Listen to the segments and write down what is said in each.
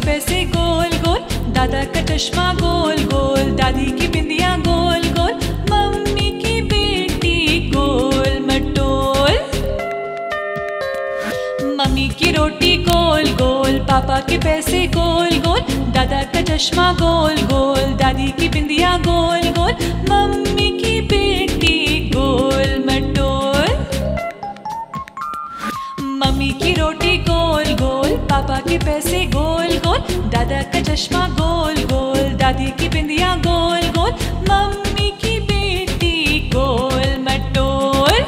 पैसे गोल गोल, दादा का चश्मा गोल गोल, दादी की बिंदिया गोल गोल, मम्मी की बेटी गोल मटोल। मम्मी की रोटी गोल गोल, पापा के पैसे गोल गोल, दादा का चश्मा गोल गोल, दादी की बिंदिया गोल गोल, मम्मी की बेटी गोल मटोल। मम्मी की रोटी गोल गोल, पापा के पैसे गोल गोल, दादा का चश्मा गोल गोल, दादी की बिंदिया गोल गोल, मम्मी की बेटी गोल मटोल।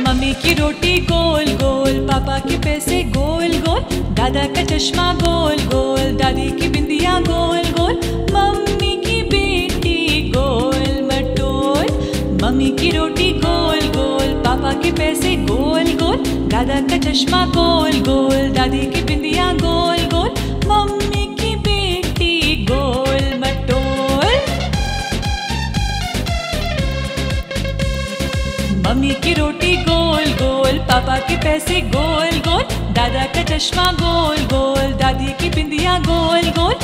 मम्मी की रोटी गोल गोल, पापा के पैसे गोल गोल, दादा का चश्मा गोल गोल, दादी की बिंदिया गोल गोल, मम्मी की बेटी गोल मटोल। मम्मी की रोटी गोल गोल, पापा के पैसे गोल गोल, दादा का चश्मा गोल गोल, दादी की बिंदिया गोल गोल, मम्मी की बेटी गोल मटोल। मम्मी की रोटी गोल गोल, पापा के पैसे गोल गोल, दादा का चश्मा गोल गोल, दादी की बिंदिया गोल गोल,